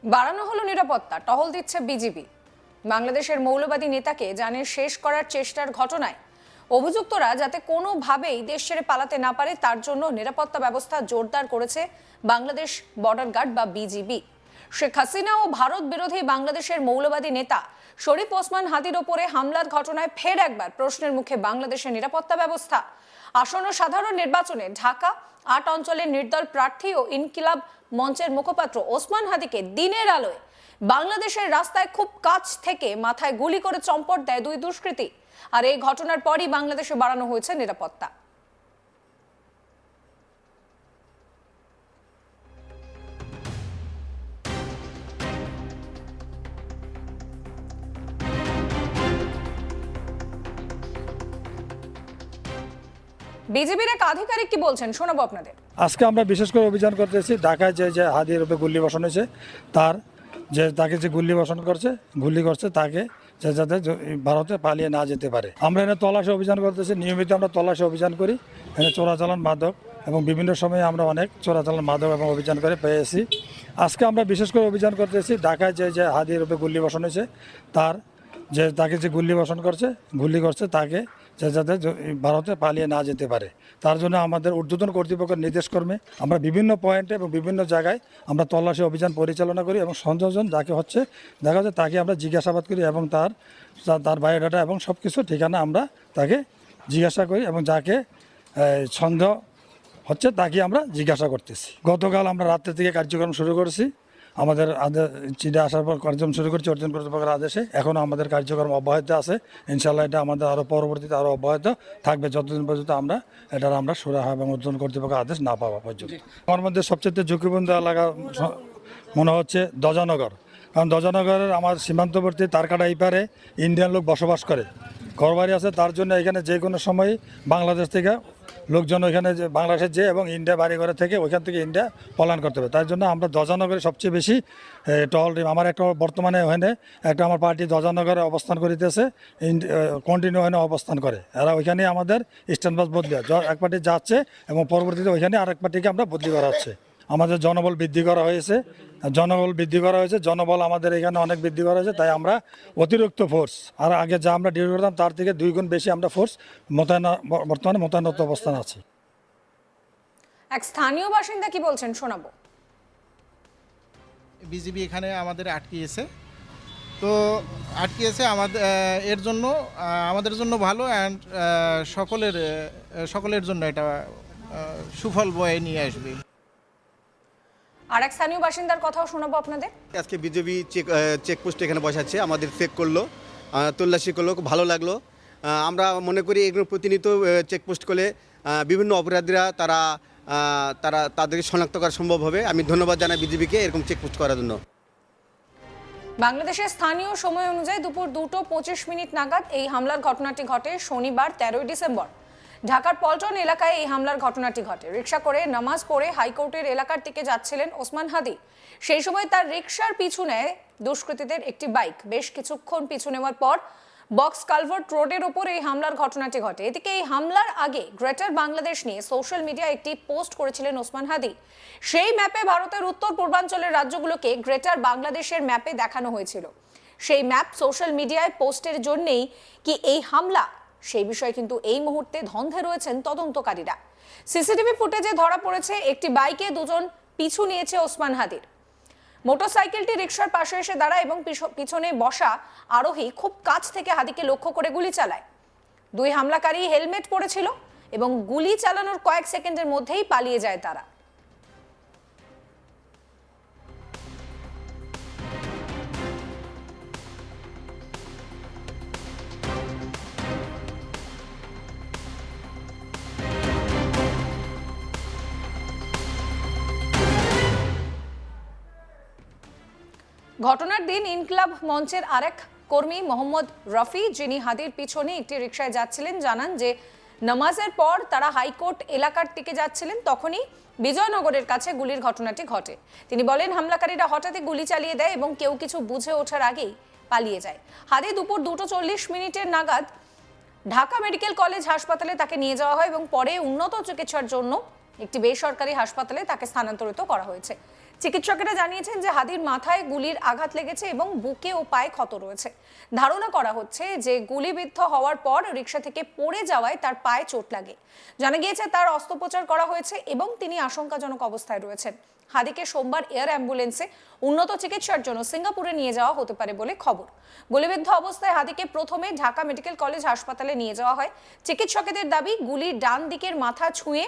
বাড়ানো হলো নিরাপত্তা, টহল দিচ্ছে বিজিবি। বাংলাদেশের মৌলবাদী নেতাকে জানে শেষ করার চেষ্টার ঘটনায় অভিযুক্তরা যাতে কোনোভাবেই দেশ ছেড়ে পালাতে না পারে তার জন্য নিরাপত্তা ব্যবস্থা জোরদার করেছে বাংলাদেশ বর্ডার গার্ড বা বিজিবি। শেখ হাসিনা ও ভারত বিরোধী বাংলাদেশের মৌলবাদী নেতা শরীফ ওসমান হাদির ওপরে হামলার ঘটনায় ফের একবার প্রশ্নের মুখে বাংলাদেশের নিরাপত্তা ব্যবস্থা। আসন্ন সাধারণ নির্বাচনে ঢাকা ৮ অঞ্চলের নির্দল প্রার্থী ও ইনকিলাব মঞ্চের মুখপাত্র ওসমান হাদিকে দিনের আলোয় বাংলাদেশের রাস্তায় খুব কাছ থেকে মাথায় গুলি করে চম্পট দেয় দুই দুষ্কৃতী। আর এই ঘটনার পরই বাংলাদেশে বাড়ানো হয়েছে নিরাপত্তা। বিজেপির এক আধিকারিক কি বলছেন শোনাবো আপনাদের। আজকে আমরা বিশেষ করে অভিযান করতেছি ঢাকায় যে হাদির উপরে গুলি বসানো হয়েছে তাকে যে গুলি করছে তাকে যাতে ভারতে পালিয়ে না যেতে পারে। আমরা এনে তল্লাশি অভিযান করতেছি, নিয়মিত আমরা তল্লাশি অভিযান করি। এনে চোরাচালান মাদক এবং বিভিন্ন সময়ে আমরা অনেক চোরাচালান মাদক এবং অভিযান করে পেয়েছি। আজকে আমরা বিশেষ করে অভিযান করতেছি ঢাকায় যে হাদির উপরে গুলি বসানো হয়েছে তাকে যে গুলি করছে তাকে যাতে ভারতে পালিয়ে না যেতে পারে তার জন্য আমাদের ঊর্ধ্বতন কর্তৃপক্ষের নির্দেশক্রমে আমরা বিভিন্ন পয়েন্টে এবং বিভিন্ন জায়গায় আমরা তল্লাশি অভিযান পরিচালনা করি এবং সন্দেহজন যাকে দেখা যায় তাকে আমরা জিজ্ঞাসাবাদ করি এবং তার বায়োডাটা এবং সব কিছু ঠিকানা আমরা তাকে জিজ্ঞাসা করি এবং যাকে সন্দেহ হচ্ছে তাকে আমরা জিজ্ঞাসা করতেছি। গতকাল আমরা রাত্রে থেকে কার্যক্রম শুরু করেছি। আমাদের চিঠি আসার পর কার্যক্রম শুরু করছি অর্জন কর্তৃপক্ষের আদেশে। এখনও আমাদের কার্যক্রম অব্যাহত আছে। ইনশাল্লাহ এটা আমাদের পরবর্তীতে আরও অব্যাহত থাকবে যতদিন পর্যন্ত আমরা সুরাহা এবং অর্জন কর্তৃপক্ষের আদেশ না পাওয়া পর্যন্ত। আমার মধ্যে সবচেয়ে ঝুঁকিপূর্ণ এলাকা মনে হচ্ছে দজানগর, কারণ দজানগরের আমার সীমান্তবর্তী তারকাটা ইপারে ইন্ডিয়ান লোক বসবাস করে, ঘরবাড়ি আছে। তার জন্য এখানে যে কোনো সময় বাংলাদেশ থেকে লোকজন ওইখানে বাংলাদেশের এবং ইন্ডিয়া বাড়ি ঘরে থেকে ওইখান থেকে ইন্ডিয়া পলায়ন করতে হবে। তার জন্য আমরা দজানগরে সবচেয়ে বেশি টহল টিম। আমার বর্তমানে ওখানে আমার পার্টি দজানগরে অবস্থান করিতেছে, কন্টিনিউ ওখানে অবস্থান করে। এরা ওইখানে আমাদের স্ট্যান্ডবাস বদলি হয়, এক পার্টি যাচ্ছে এবং পরবর্তীতে ওইখানে আরেক পার্টিকে আমরা বদলি করা হচ্ছে। আমাদের জনবল বৃদ্ধি করা হয়েছে, জনবল আমাদের এখানে অনেক বৃদ্ধি করা হয়েছে। তাই আমরা অতিরিক্ত ফোর্স আর আগে যা আমরা ডিউটি করতাম তার থেকে 2 গুণ বেশি আমরা ফোর্স বর্তমানে মোতায়েনত অবস্থান আছে। এক স্থানীয় বাসিন্দা কি বলছেন শোনাবো। বিজিবি এখানে আমাদের আটকিয়েছে, আমাদের এর জন্য আমাদের জন্য ভালো অ্যান্ড সকলের জন্য এটা সুফল বয়ে নিয়ে আসবে। আর এক স্থানীয় বাসিন্দার কথাও শোনাবো আপনাদের। আজকে বিজেপি চেকপোস্ট এখানে বসাচ্ছে, আমাদের চেক করলো, তল্লাশি করলো, খুব ভালো লাগলো। আমরা মনে করি এগুলো প্রতিনিয়ত চেকপোস্ট করলে বিভিন্ন অপরাধীরা তাদেরকে শনাক্ত করা সম্ভব হবে। আমি ধন্যবাদ জানাই বিজেপিকে এরকম চেকপোস্ট করার জন্য। বাংলাদেশের স্থানীয় সময় অনুযায়ী দুপুর 2:25 নাগাদ এই হামলার ঘটনাটি ঘটে। শনিবার 13 ডিসেম্বর ঢাকার পল্টন এলাকায় এই হামলার ঘটনাটি ঘটে। রিকশা করে নামাজ পড়ে হাইকোর্টের এলাকার দিকে যাচ্ছিলেন ওসমান হাদি। সেই সময় তার রিকশার পিছু নেয় দুষ্কৃতীদের একটি বাইক। বেশ কিছুক্ষণ পিছু নেওয়ার পর বক্স কালভার্ট রোডের ওপর এই হামলার ঘটনাটি ঘটে। এদিকে এই হামলার আগে গ্রেটার বাংলাদেশ নিয়ে সোশ্যাল মিডিয়ায় একটি পোস্ট করেছিলেন ওসমান হাদি। সেই ম্যাপে ভারতের উত্তর পূর্বাঞ্চলের রাজ্যগুলোকে গ্রেটার বাংলাদেশের ম্যাপে দেখানো হয়েছিল। সেই ম্যাপ সোশ্যাল মিডিয়ায় পোস্টের জন্যই কি এই হামলা, সেই বিষয়ে কিন্তু এই মুহূর্তে ধন্ধে রয়েছেন তদন্তকারীরা। সিসিটিভি ফুটেজে ধরা পড়েছে একটি বাইকে দুজন পিছু নিয়েছে ওসমান হাদির। মোটরসাইকেলটি রিকশার পাশে এসে দাঁড়ায় এবং পিছনে বসা আরোহী খুব কাছ থেকে হাদিকে লক্ষ্য করে গুলি চালায়। দুই হামলাকারী হেলমেট পরেছিল এবং গুলি চালানোর কয়েক সেকেন্ডের মধ্যেই পালিয়ে যায় তারা। ঘটনার দিন ইনকিলাব মঞ্চের আরেক কর্মী মোহাম্মদ রফি, যিনি হাদির পিছনে একটি রিকশায় যাচ্ছিলেন, জানান যে নামাজের পর তারা হাইকোর্ট এলাকার দিকে যাচ্ছিলেন, তখনই বিজয়নগরের কাছে গুলির ঘটনাটি ঘটে। তিনি বলেন হামলাকারীরা হঠাৎই গুলি চালিয়ে দেয় এবং কেউ কিছু বুঝে ওঠার আগেই পালিয়ে যায়। হাদি দুপুর 2:40 নাগাদ ঢাকা মেডিকেল কলেজ হাসপাতালে তাকে নিয়ে যাওয়া হয় এবং পরে উন্নত চিকিৎসার জন্য একটি বেসরকারি হাসপাতালে তাকে স্থানান্তরিত করা হয়েছে। চিকিৎসকেরা জানিয়েছেন যে হাদির মাথায় গুলির আঘাত লেগেছে এবং বুকে ও পায়ে ক্ষত রয়েছে। ধারণা করা হচ্ছে যে গুলিবিদ্ধ হওয়ার পর রিকশা থেকে পড়ে যাওয়ায় তার পায়ে চোট লাগে। জানা গিয়েছে তার অস্ত্রোপচার করা হয়েছে এবং তিনি আশঙ্কাজনক অবস্থায় রয়েছেন। হাদিকে সোমবার এয়ার অ্যাম্বুলেন্সে উন্নত চিকিৎসার জন্য সিঙ্গাপুরে নিয়ে যাওয়া হতে পারে বলে খবর। গুলিবিদ্ধ অবস্থায় হাদিকে প্রথমে ঢাকা মেডিকেল কলেজ হাসপাতালে নিয়ে যাওয়া হয়। চিকিৎসকেদের দাবি গুলির ডান দিকের মাথা ছুঁয়ে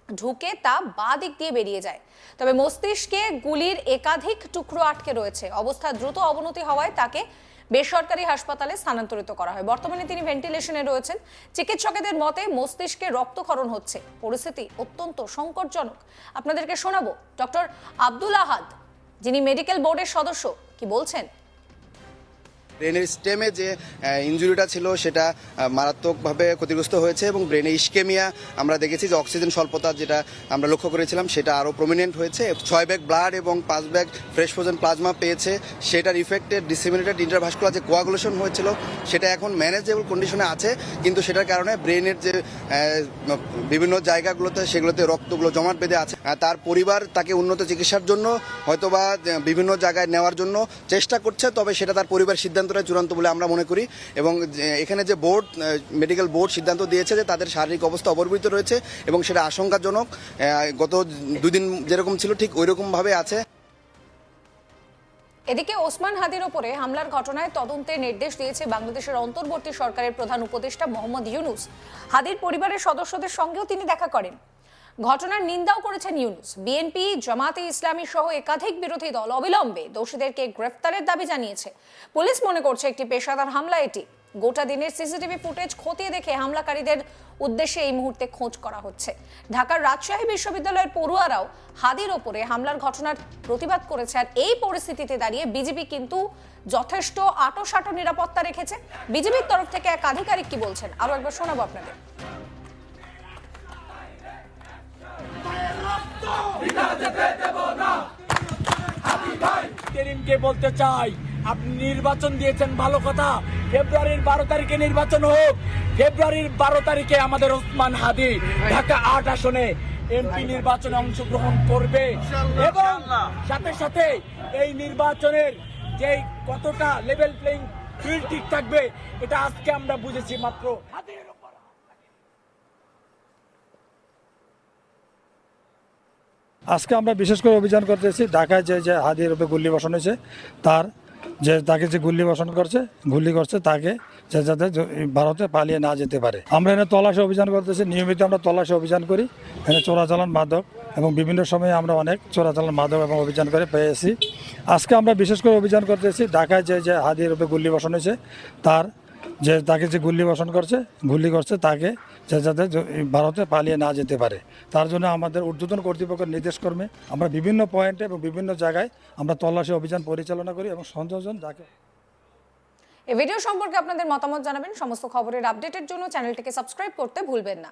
ঢুকে তা বাঁ দিক দিয়ে বেরিয়ে যায়। তবে মস্তিষ্কে গুলির একাধিক টুকরো আটকে রয়েছে। অবস্থা দ্রুত অবনতি হওয়ায় তাকে বেসরকারি হাসপাতালে স্থানান্তরিত করা হয়। বর্তমানে তিনি ভেন্টিলেশনে রয়েছেন। চিকিৎসকেদের মতে মস্তিষ্কে রক্তক্ষরণ হচ্ছে, পরিস্থিতি অত্যন্ত সংকটজনক। আপনাদেরকে শোনাবো ডক্টর আব্দুল আহাদ, যিনি মেডিকেল বোর্ডের সদস্য, কি বলছেন। ব্রেনের স্টেমে যে ইনজুরিটা ছিল সেটা মারাত্মকভাবে ক্ষতিগ্রস্ত হয়েছে এবং ব্রেনে ইস্কেমিয়া আমরা দেখেছি যে অক্সিজেন স্বল্পতা যেটা আমরা লক্ষ্য করেছিলাম সেটা আরও প্রমিনেন্ট হয়েছে। 6 ব্যাগ ব্লাড এবং 5 ব্যাগ ফ্রেশ ফ্রোজেন প্লাজমা পেয়েছে। সেটার ইফেক্টে ডিসেমিনেটেড ইন্টারভাস্কুলার যে কোয়াগুলেশন হয়েছিল সেটা এখন ম্যানেজেবল কন্ডিশনে আছে, কিন্তু সেটার কারণে ব্রেনের যে বিভিন্ন জায়গাগুলোতে সেগুলোতে রক্তগুলো জমাট বেঁধে আছে। তার পরিবার তাকে উন্নত চিকিৎসার জন্য হয়তোবা বিভিন্ন জায়গায় নেওয়ার জন্য চেষ্টা করছে, তবে সেটা তার পরিবার সিদ্ধান্ত চূড়ান্ত বলে আমরা মনে করি। এবং এখানে যে বোর্ড মেডিকেল বোর্ড সিদ্ধান্ত দিয়েছে যে তাদের শারীরিক অবস্থা অবর্বিত রয়েছে এবং সেটা আশঙ্কাজনক। গত 2 দিন যেরকম ছিল ঠিক ওই রকম ভাবে আছে। এদিকে ওসমান হাদির ওপরে হামলার ঘটনায় তদন্তের নির্দেশ দিয়েছে বাংলাদেশের অন্তর্বর্তী সরকারের প্রধান উপদেষ্টা মোহাম্মদ ইউনূস। হাদির পরিবারের সদস্যদের সঙ্গেও তিনি দেখা করেন। ঘটনার নিন্দাও করেছেন ইউনূস। বিএনপি, জামাতে ইসলামী সহ একাধিক বিরোধী দল অবিলম্বে দোষীদেরকে গ্রেফতারের দাবি জানিয়েছে। পুলিশ মনে করছে একটি পেশাদার হামলা এটি। গোটা দিনের সিসিটিভি ফুটেজ খতিয়ে দেখে হামলাকারীদের উদ্দেশ্যে এই মুহূর্তে খোঁজ করা হচ্ছে। ঢাকার রাজশাহী বিশ্ববিদ্যালয়ের পড়ুয়ারাও হাদির ওপরে হামলার ঘটনার প্রতিবাদ করেছে। আর এই পরিস্থিতিতে দাঁড়িয়ে বিজেপি কিন্তু যথেষ্ট আঁটোসাঁটো নিরাপত্তা রেখেছে। বিজেপির তরফ থেকে এক আধিকারিক কি বলছেন আরো একবার শোনাবো আপনাদের। কেরিমকে বলতে চাই, আপনি নির্বাচন দিয়েছেন ভালো কথা, ফেব্রুয়ারির 12 তারিখে নির্বাচন হোক। ফেব্রুয়ারির 12 তারিখে আমাদের ওসমান হাদি ঢাকা 8 আসনে এমপি নির্বাচনে অংশগ্রহণ করবে এবং সাথে সাথে এই নির্বাচনের যে কতটা লেভেল প্লেইং ফিল্ড ঠিক থাকবে এটা আজকে আমরা বুঝেছি মাত্র। আজকে আমরা বিশেষ করে অভিযান করতেছি ঢাকায় যে হাদির উপরে গুলি বসানো হয়েছে তাকে যে গুলি করছে তাকে যাতে ভারতে পালিয়ে না যেতে পারে। আমরা এখানে তল্লাশি অভিযান করতেছি, নিয়মিত আমরা তল্লাশি অভিযান করি। এখানে চোরাচালান মাদক এবং বিভিন্ন সময়ে আমরা অনেক চোরাচালান মাদক এবং অভিযান করে পেয়েছি। আজকে আমরা বিশেষ করে অভিযান করতেছি ঢাকায় যে হাদির উপরে গুলি বসানো হয়েছে তাকে যে গুলি করছে তাকে যাতে ভারতে পালিয়ে না যেতে পারে। তার জন্য আমাদের ঊর্ধ্বতন কর্তৃপক্ষের নির্দেশক্রমে আমরা বিভিন্ন পয়েন্টে এবং বিভিন্ন জায়গায় আমরা তল্লাশি অভিযান পরিচালনা করি এবং সন্দেহজন যাকে। এই ভিডিও সম্পর্কে আপনাদের মতামত জানাবেন। সমস্ত খবরের আপডেটের জন্য চ্যানেলটিকে সাবস্ক্রাইব করতে ভুলবেন না।